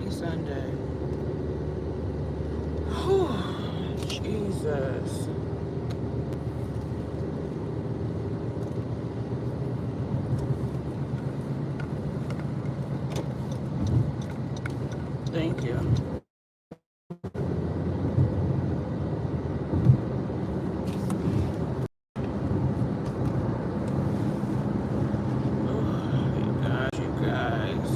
Happy Sunday. Whew, Jesus. Thank you. Oh, gosh, you guys.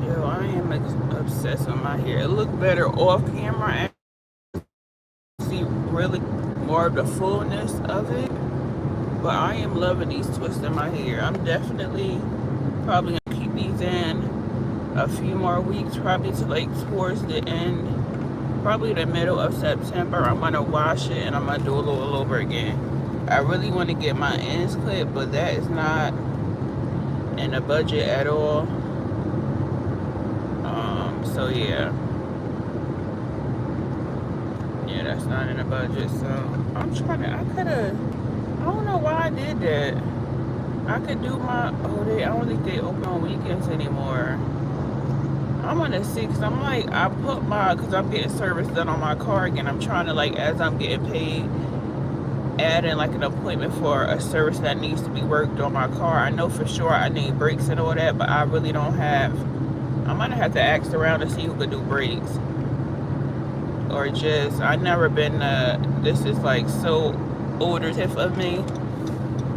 Yo, I am obsessed with my hair. It look better off camera. I see really more of the fullness of it. But I am loving these twists in my hair. I'm definitely probably gonna keep these in a few more weeks, probably to like towards the end, probably the middle of September. I'm gonna wash it and I'm gonna do it all over again. I really want to get my ends clipped, but that is not in the budget at all. So yeah, that's not in the budget. So I'm trying to. I don't know why I did that. I could do my. I don't think they open on weekends anymore. I'm on the 6th. I'm like, because I'm getting service done on my car again. I'm trying to, like, as I'm getting paid, add in like an appointment for a service that needs to be worked on my car. I know for sure I need brakes and all that, but I really don't have. I'm gonna have to ask around to see who could do brakes, or just I never been. This is like so older tip of me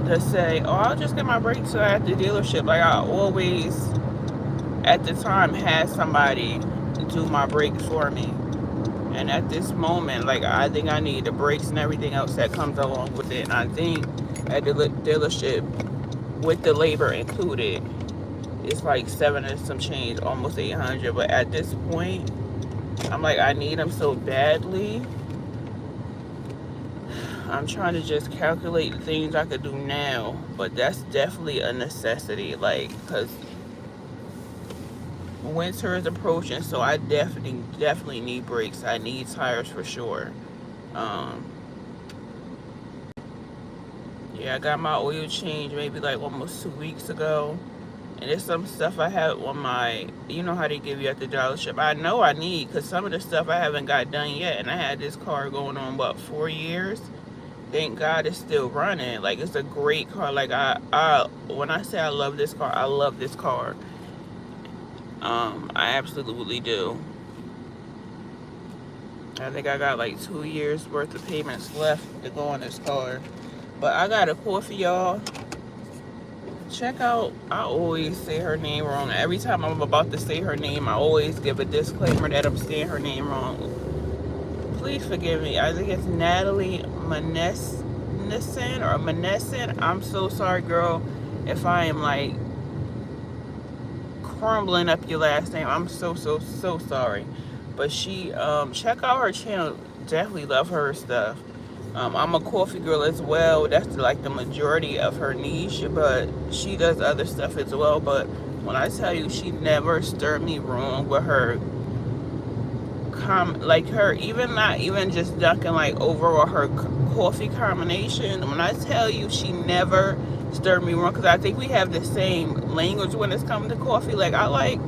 to say, oh, I'll just get my brakes at the dealership. Like I always, at the time, had somebody do my brakes for me. And at this moment, like I think I need the brakes and everything else that comes along with it. And I think at the dealership, with the labor included, it's like 7 and some change, almost 800. But at this point, I'm like, I need them so badly. I'm trying to just calculate the things I could do now, but that's definitely a necessity, like, because winter is approaching, so I definitely need brakes. I need tires for sure. Yeah, I got my oil change maybe like almost 2 weeks ago. And there's some stuff I have on my, you know how they give you at the dealership. I know I need, because some of the stuff I haven't got done yet. And I had this car going on, what, 4 years? Thank God it's still running. Like, it's a great car. Like, when I say I love this car, I love this car. I absolutely do. I think I got like 2 years worth of payments left to go on this car. But I got a coffee, y'all. Check out, I always say her name wrong. Every time I'm about to say her name, I always give a disclaimer that I'm saying her name wrong. Please forgive me. I think it's Natalie Manesson. I'm so sorry, girl, if I am like crumbling up your last name. I'm so sorry. But she, check out her channel. Definitely love her stuff. I'm a coffee girl as well. That's like the majority of her niche, but she does other stuff as well. But when I tell you, she never stirred me wrong with her like her, even not even just dunking like overall her coffee combination. When I tell you, she never stirred me wrong, because I think we have the same language when it's coming to coffee. Like I like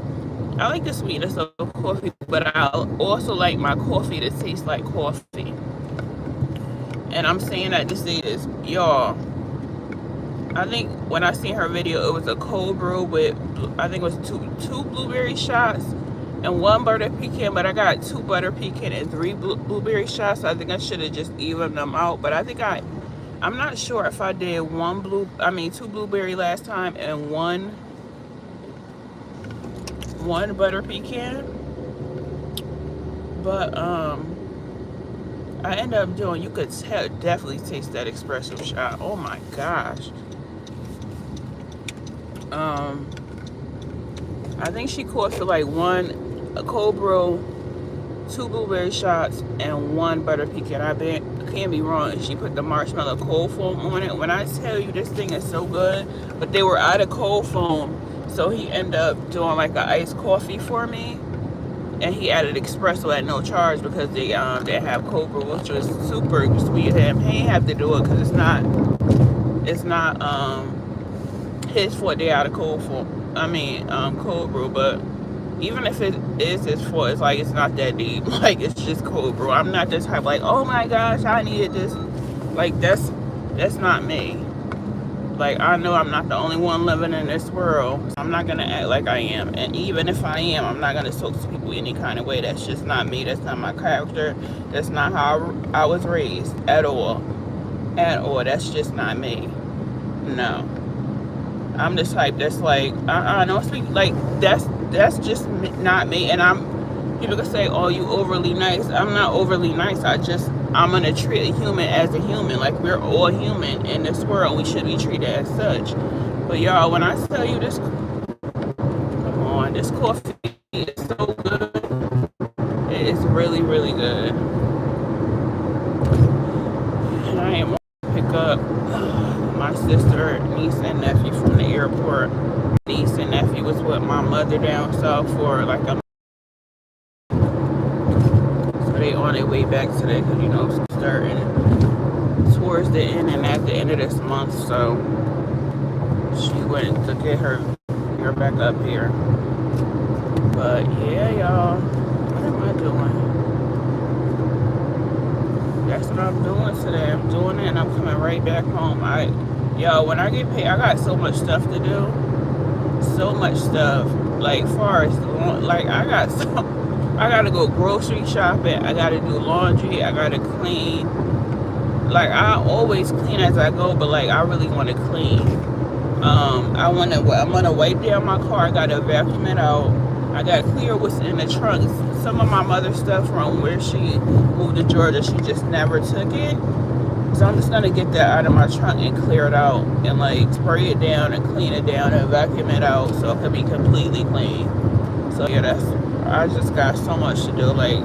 the sweetness of coffee, but I also like my coffee to taste like coffee. And I'm saying that to say this, y'all. I think when I seen her video, it was a cold brew with, I think it was two blueberry shots and 1 butter pecan. But I got 2 butter pecan and 3 blueberry shots. So I think I should have just evened them out. But I think I'm not sure if I did 2 blueberry last time and one butter pecan. But I ended up doing, you could definitely taste that espresso shot. Oh my gosh. I think she caught for like a cold brew, 2 blueberry shots, and 1 butter pecan. Can't be wrong. She put the marshmallow cold foam on it. When I tell you, this thing is so good, but they were out of cold foam, so he ended up doing like an iced coffee for me. And he added espresso at no charge because they have cold brew, which was super sweet of him. He didn't have to do it because it's not his fault they out of cold form. I mean, cold brew. But even if it is his fault, it's like it's not that deep. Like it's just cold brew. I'm not this type like, oh my gosh, I needed this. Like that's not me. Like I know I'm not the only one living in this world. So I'm not gonna act like I am. And even if I am, I'm not gonna talk to people any kind of way. That's just not me. That's not my character. That's not how I was raised at all. At all. That's just not me. No. I'm the type that's like, don't speak like that's just not me. And people can say, oh, you overly nice. I'm not overly nice. I'm gonna treat a human as a human. Like we're all human in this world. We should be treated as such. But y'all, when I tell you this, come on, this coffee is so good. It is really, really good. And I am gonna pick up my sister, niece, and nephew from the airport. Niece and nephew was with my mother down south for like a. So they on their way back today because you know it's starting towards the end and at the end of this month. So she went to get her back up here. But yeah, y'all, what am I doing? That's what I'm doing today. I'm doing it and I'm coming right back home. Yo, when I get paid, I got so much stuff to do. So much stuff. Like far as like I gotta go grocery shopping. I gotta do laundry. I gotta clean. Like I always clean as I go, but like I really want to clean. I'm gonna wipe down my car. I gotta vacuum it out. I gotta clear what's in the trunk. Some of my mother's stuff from where she moved to Georgia, she just never took it. So I'm just gonna get that out of my trunk and clear it out and like spray it down and clean it down and vacuum it out so it can be completely clean. So yeah, I just got so much to do. Like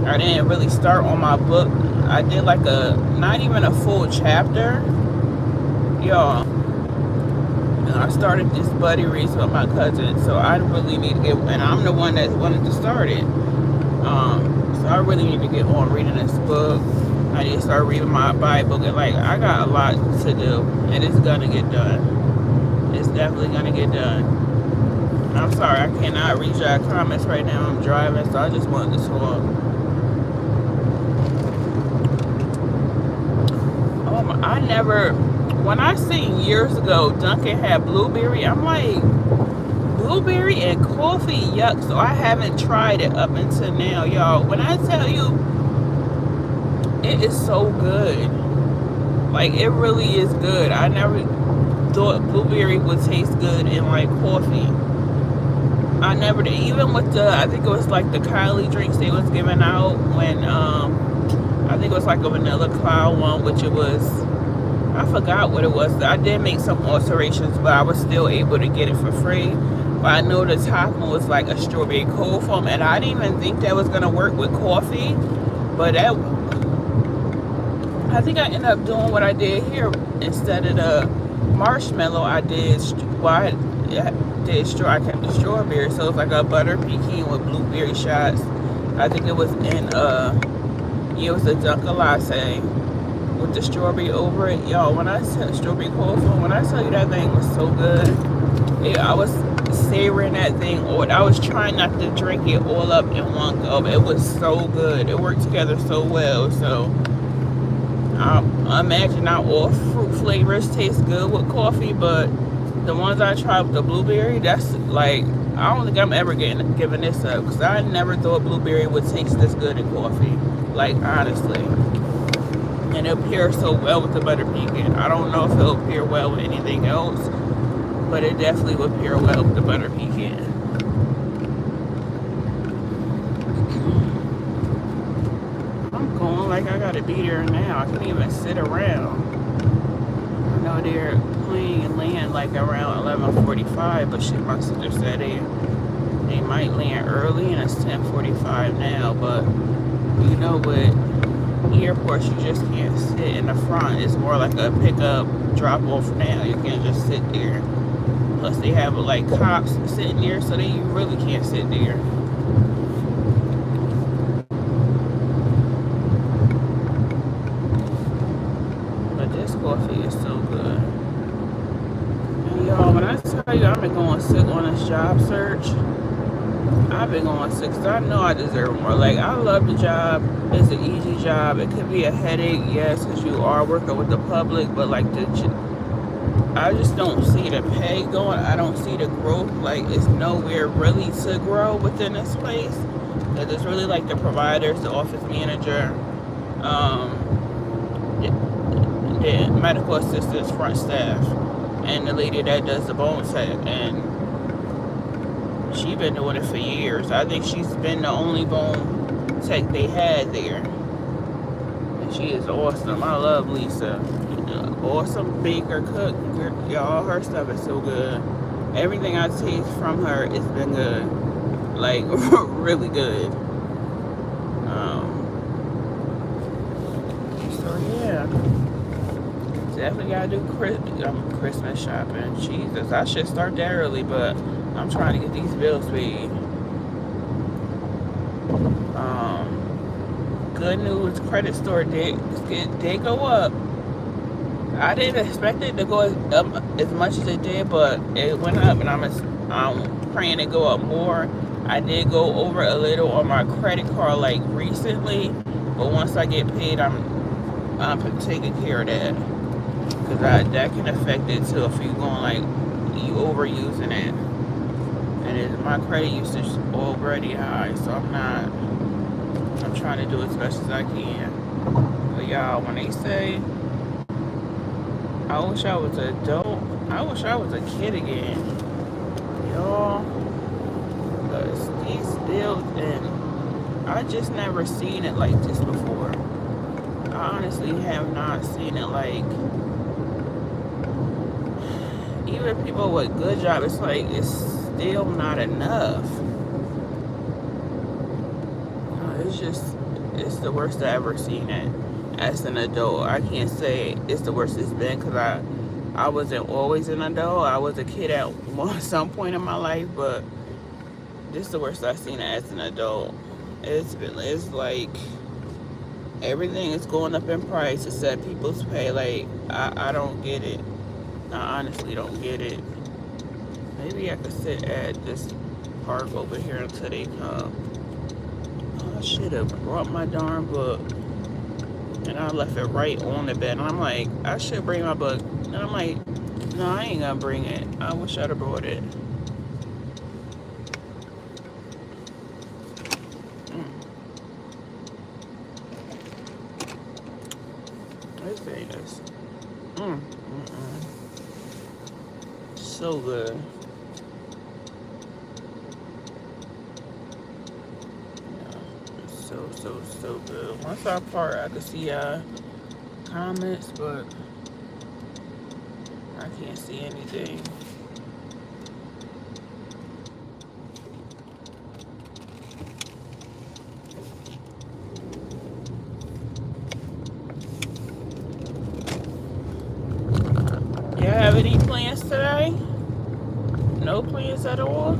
I didn't really start on my book. I did like not even a full chapter, y'all. And I started this buddy race with my cousin, so I really need to get, and I'm the one that wanted to start it. So I really need to get on reading this book. I need to start reading my Bible. And like I got a lot to do, and it's gonna get done. It's definitely gonna get done. I'm sorry, I cannot read your comments right now. I'm driving, so I just wanted to talk. When I seen years ago Dunkin' had blueberry, I'm like, blueberry and coffee, yuck. So I haven't tried it up until now, y'all. When I tell you, it is so good. Like, it really is good. I never thought blueberry would taste good in like coffee. I never did. Even with I think it was like the Kylie drinks they was giving out when, I think it was like a vanilla cloud one, which it was, I forgot what it was. I did make some alterations, but I was still able to get it for free. But I know the top one was like a strawberry cold foam, and I didn't even think that was gonna work with coffee. But I think I ended up doing what I did here. Instead of the marshmallow, I kept the strawberry. So it was like a butter pecan with blueberry shots. I think it was in it was a Dunkin' latte with the strawberry over it. Y'all, when I said strawberry cold foam, when I tell you that thing was so good, I was savoring that thing, or I was trying not to drink it all up in one go. It was so good. It worked together so well. So I imagine not all fruit flavors taste good with coffee, but the ones I tried with the blueberry, that's like, I don't think I'm ever giving this up, because I never thought blueberry would taste this good in coffee. Like, honestly. And it'll pair so well with the butter pecan. I don't know if it'll pair well with anything else, but it definitely would pair well with the butter pecan. I'm going like I gotta be there now. I can't even sit around. I know they're playing and land like around 11:45, but shit, my sister said they might land early, and it's 10:45 now. But you know what? Airports, you just can't sit in the front. It's more like a pickup, drop off now. You can't just sit there. Plus they have like cops sitting there, so you really can't sit there. But this coffee is so good. And y'all, you, I've been going sick on this job search. I've been going sick because I know I deserve more. Like, I love the job. It's an easy job. It could be a headache, yes, because you are working with the public, but like I just don't see the pay going. I don't see the growth. Like, it's nowhere really to grow within this place. Because it's really like the providers, the office manager, the medical assistants, front staff, and the lady that does the bone set. And she's been doing it for years. I think she's been the only bone tech they had there. And she is awesome. I love Lisa. Awesome baker, cook. Y'all, her stuff is so good. Everything I taste from her has been good. Like, really good. So, yeah. Definitely gotta do Christmas shopping. Jesus, I should start that early, but I'm trying to get these bills paid. Good news, credit score did go up. I didn't expect it to go up as much as it did, but it went up, and I'm praying to go up more. I did go over a little on my credit card like recently, but once I get paid, I'm taking care of that, because that can affect it too if you going like you overusing it, and my credit usage is already high, so I'm trying to do as best as I can. But y'all, when they say I wish I was an adult, I wish I was a kid again, y'all, because these bills, and I just never seen it like this before. I honestly have not seen it. Like, even people with good jobs, it's like it's still not enough. It's the worst I ever seen it as an adult. I can't say it's the worst it's been, because I wasn't always an adult. I was a kid at some point in my life, but this is the worst I've seen it as an adult. It's like everything is going up in price except people's pay. Like, I don't get it. I honestly don't get it. Maybe I could sit at this park over here until they come. I should have brought my darn book, and I left it right on the bed. And I'm like, I should bring my book. And I'm like, no, I ain't gonna bring it. I wish I'd have brought it. This thing is so good. So good. Once I part, I can see comments, but I can't see anything. You have any plans today? No plans at all?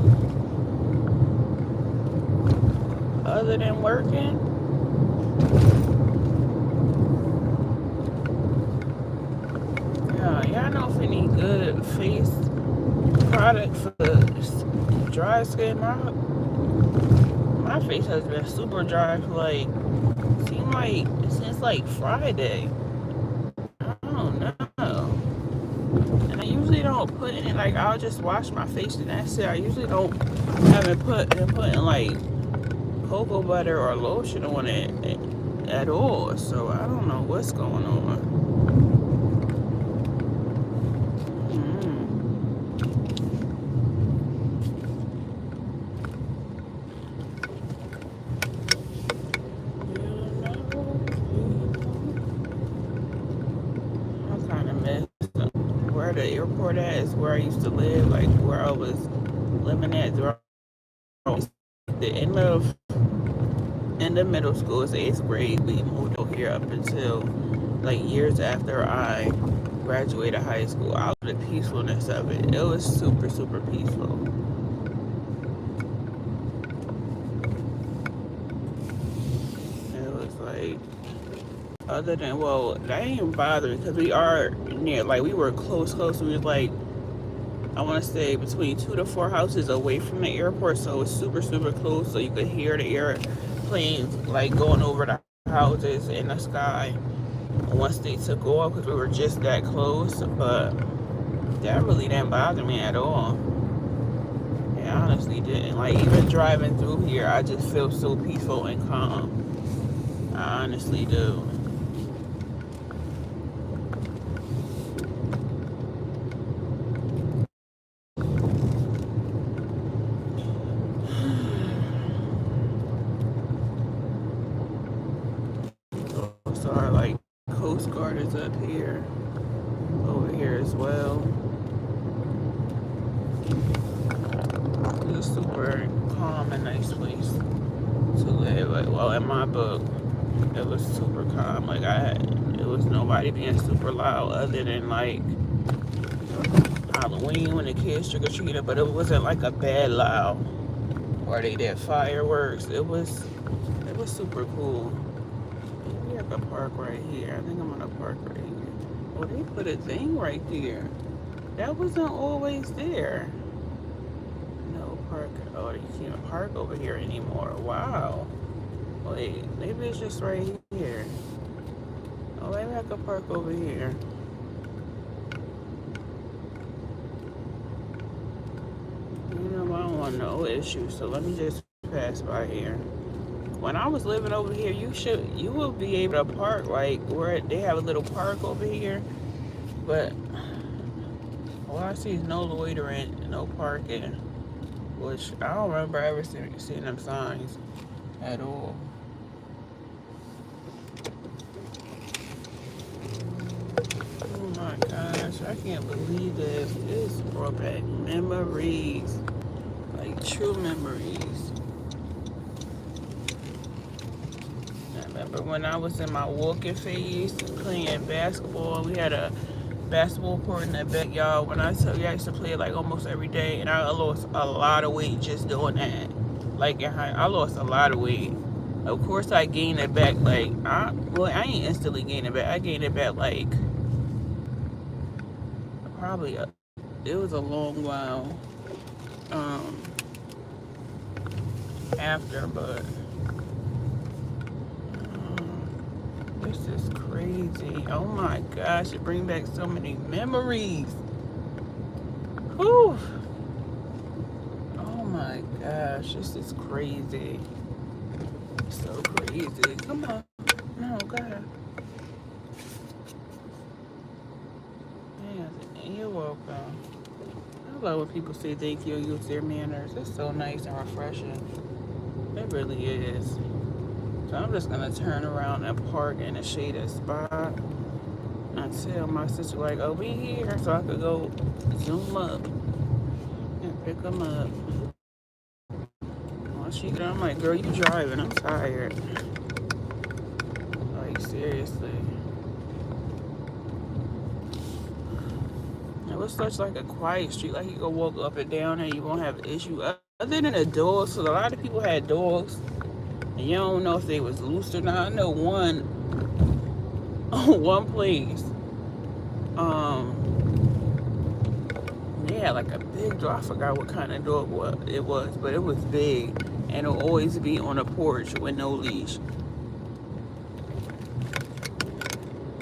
Other than working? Y'all know if any good face product for dry skin? My face has been super dry for like, seems like since like Friday. I don't know. And I usually don't put in it, like, I'll just wash my face and that's it. I usually don't have it putting like cocoa butter or lotion on it at all. So I don't know what's going on. Where the airport at is where I used to live, like where I was living at. The end of middle school is 8th grade. We moved over here up until like years after I graduated high school. I love the peacefulness of it. It was super, super peaceful. It was like, other than, well, that ain't even bothering because we are near, like we were close. We was like I want to say between 2 to 4 houses away from the airport, so it's super super close, so you could hear the airplanes like going over the houses in the sky once they took off, because we were just that close. But that really didn't bother me at all. It honestly didn't. Like, even driving through here, I just feel so peaceful and calm. I honestly do. So our like Coast Guard is up here, over here as well. It's a super calm and nice place to live. Like, well, in my book, it was super calm. Like, it was nobody being super loud other than like Halloween when the kids trick or treated, but it wasn't like a bad loud or they did fireworks. It was super cool. Maybe I could park right here. I think I'm gonna park right here. Oh, they put a thing right there. That wasn't always there. No park. Oh, you can't park over here anymore. Wow. Wait, maybe it's just right here. Oh, maybe I could park over here. You know, I don't want no issues, so let me just pass by here. When I was living over here, you will be able to park like where they have a little park over here, but all I see is no loitering, no parking, which I don't remember ever seeing them signs at all. Oh my gosh, I can't believe this. This brought back memories, like true memories. I remember when I was in my walking phase playing basketball. We had a basketball court in the backyard. When I tell you, I used to play it like almost every day, and I lost a lot of weight just doing that. Like, I lost a lot of weight. Of course, I gained it back. Like, I ain't instantly gained it back. I gained it back like probably it was a long while after, but this is crazy. Oh my gosh, it brings back so many memories. Whew. Oh my gosh, this is crazy. So crazy. Come on. No, God. Yeah, you're welcome. I love when people say thank you, use their manners. It's so nice and refreshing. It really is. So I'm just gonna turn around and park in a shaded spot until my sister like, oh, we here, so I could go zoom up and pick them up. Once she done, I'm like, girl, you driving? I'm tired. Like, seriously. It was such like a quiet street. Like, you could walk up and down and you won't have an issue. Other than the dogs, so a lot of people had dogs. And you don't know if they was loose or not. I know one place, they had like a big dog. I forgot what kind of dog it was, but it was big, and it'll always be on a porch with no leash.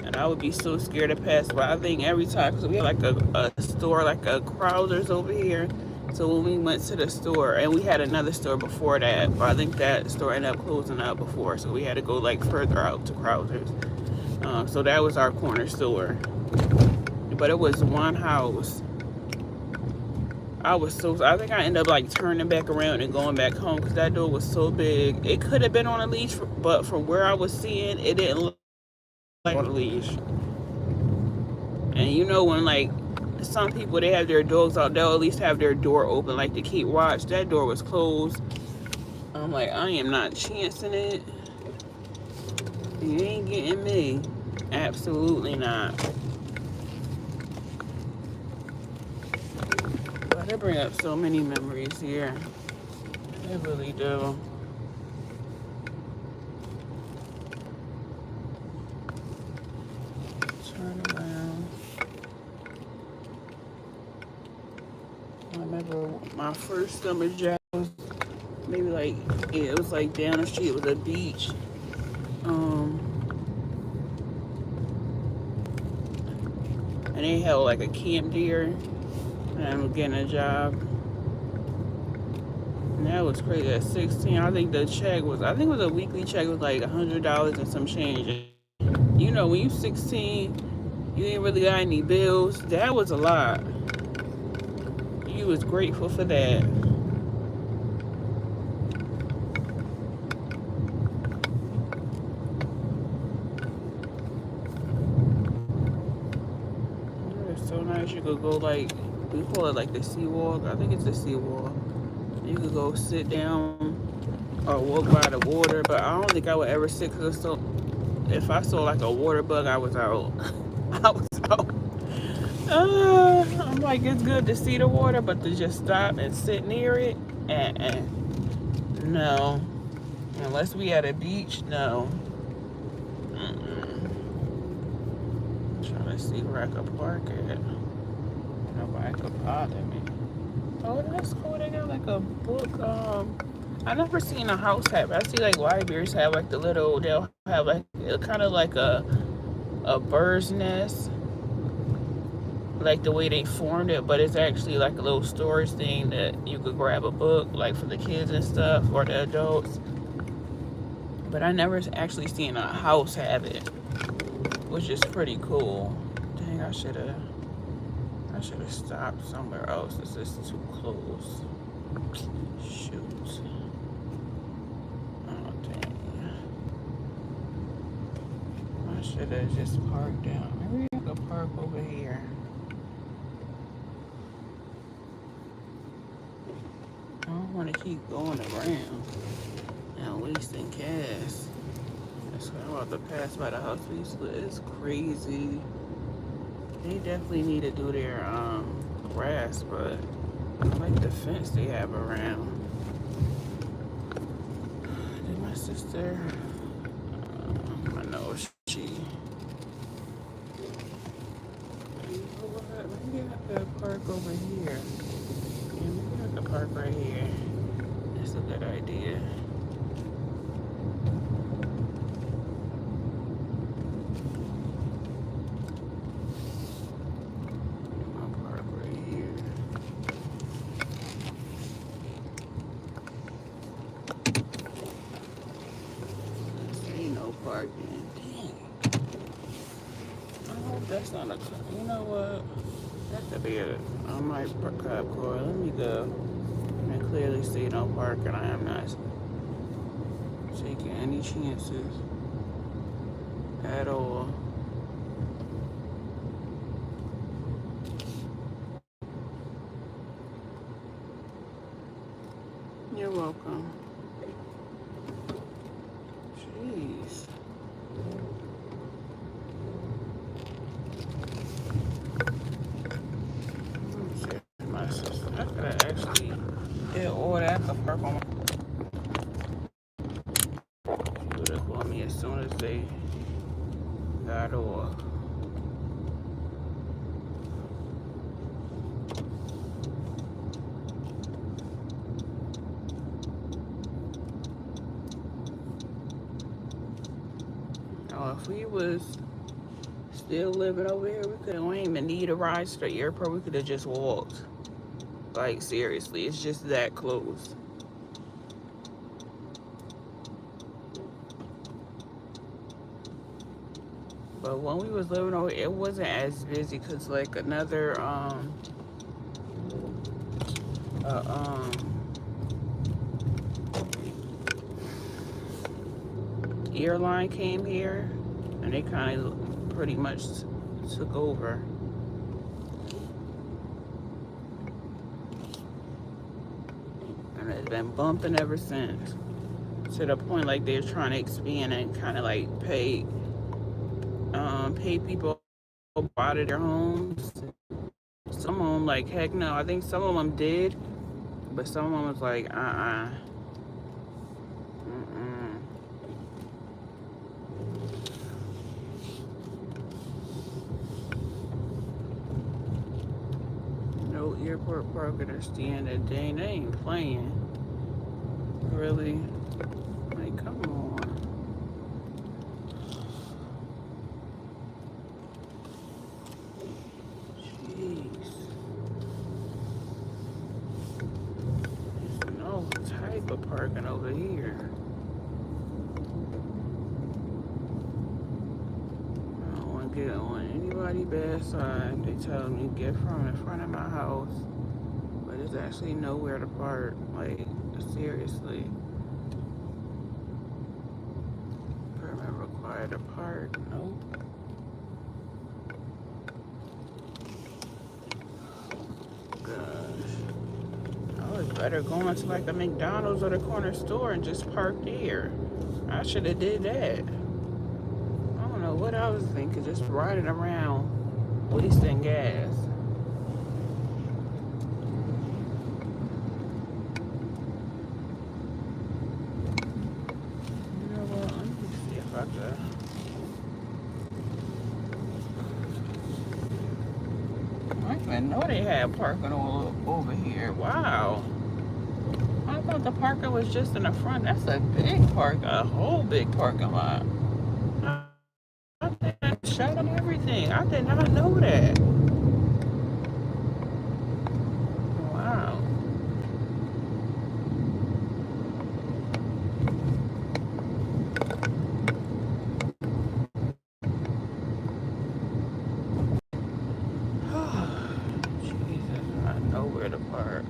And I would be so scared to pass by. I think every time, because we had like a store, like a Crowder's over here. So when we went to the store, and we had another store before that, but I think that store ended up closing up before, so we had to go like further out to Crowder's. So that was our corner store. But it was one house. I think I ended up like turning back around and going back home because that door was so big. It could have been on a leash, but from where I was seeing, it didn't look like on a leash. And you know when like some people, they have their dogs out, they'll at least have their door open like to keep watch. That door was closed. I'm like, I am not chancing it. You ain't getting me. Absolutely not. But they bring up so many memories here. They really do. Turn around. I remember my first summer job was maybe like, yeah, it was like down the street. It was a beach. Um, and they held like a camp there. And I was getting a job. And that was crazy. At 16, I think the check was, I think it was a weekly check. It was like $100 and some change. You know, when you 16, you ain't really got any bills. That was a lot. You was grateful for that. It's so nice. You could go like, we call it like the seawall. I think it's the seawall. You could go sit down or walk by the water, but I don't think I would ever sit because so. If I saw like a water bug, I was out. I was out. I'm like, it's good to see the water, but to just stop and sit near it, no. Unless we at a beach, no. I'm trying to see where I could park at. Nobody could bother me. Oh, that's cool. They got like a book. I never seen a house have. I see like libraries have like the little. They'll have like kind of like a bird's nest, like the way they formed it, but it's actually like a little storage thing that you could grab a book like for the kids and stuff or the adults. But I never actually seen a house have it, which is pretty cool. Dang, I should have stopped somewhere else. This is too close. Shoot. Oh dang. I should have just parked down. Maybe I could park over here. I don't want to keep going around and wasting gas. That's why I'm about to pass by the house. It's crazy. They definitely need to do their grass, but I like the fence they have around. Did my sister? I know she. You know what? Maybe I could park over here. Yeah, maybe I could park right here. That's a good idea. I'll park right here. Ain't no parking. Dang. I hope that's not a car. You know what? That could be a my cop car. Let me go. I clearly see no parking. I am not taking any chances at all. You're welcome. Jeez. My sister, I could have actually did all that. I could park on my. She would have called me as soon as they got off. Oh, if we was still living over here, we couldn't even need a ride to the airport. We could have just walked. Like, seriously, it's just that close. But when we was living over, it wasn't as busy because like another airline came here, and they kind of pretty much took over. And it's been bumping ever since. To the point like they're trying to expand and kind of like pay people out of their homes. Some of them like heck no. I think some of them did, but some of them was like no no airport parking or standing. Dang, they ain't playing. Really? Like, come on. Jeez. There's no type of parking over here. I don't want to get on anybody's bad side. They tell me get from in front of my house. But there's actually nowhere to park. Like, seriously. Permit required to park. Nope. Gosh. I was better going to like a McDonald's or the corner store and just park there. I should have did that. I don't know what I was thinking, just riding around wasting gas. You know what? Let me see if I can. I didn't even know they had parking all over here. Wow. I thought the parking was just in the front. That's a big park, a whole big parking lot. I think they shut on everything. I did not know that. Wow. Jesus, I know where to park.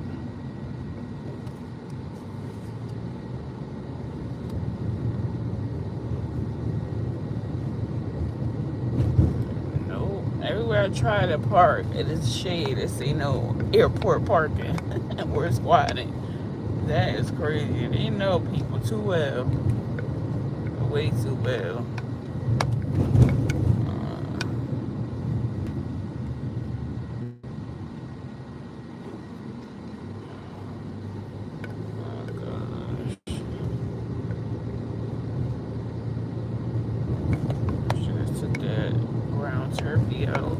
Everywhere I try to park, it is shade. It's no airport parking. And we're squatting. That is crazy. They know people too well. Way too well. Oh gosh. Should have took that ground turkey out.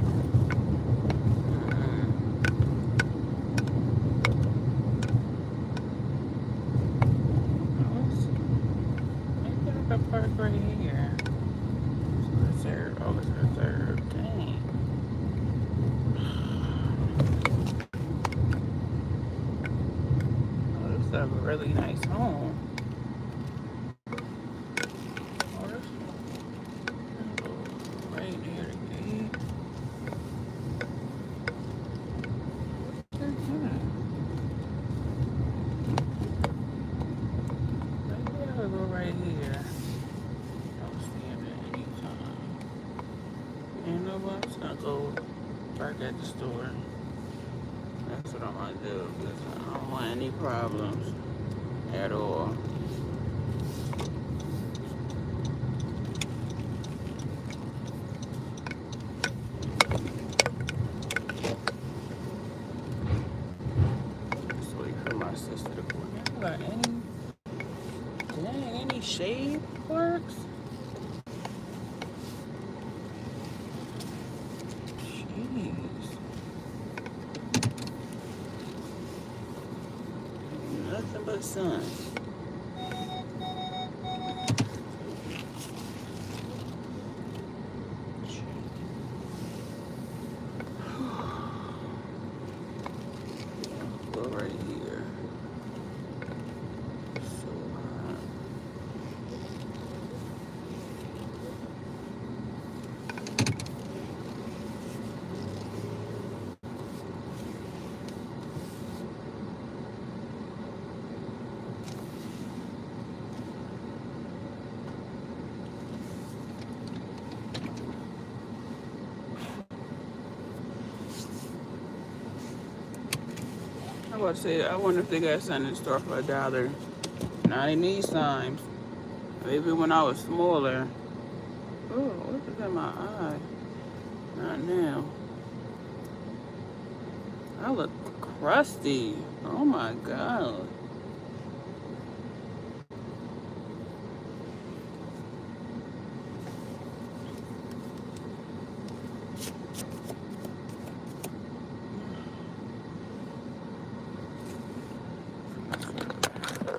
Park right here. It's reserved. Oh, it's reserved. Dang. Oh, this is a really nice home. Oh, this right near the gate. Maybe I'll go right here. You know what? I'm just gonna go park at the store. That's what I'm gonna do because I don't want any problems at all. Just wait for my sister to go. You got any shade clerks? Nothing but sun. Go right here. So hot. I was about to say, I wonder if they got something in store for $1. Not in these times. Maybe when I was smaller. Oh, what is in my eye? Not now. I look crusty. Oh my God.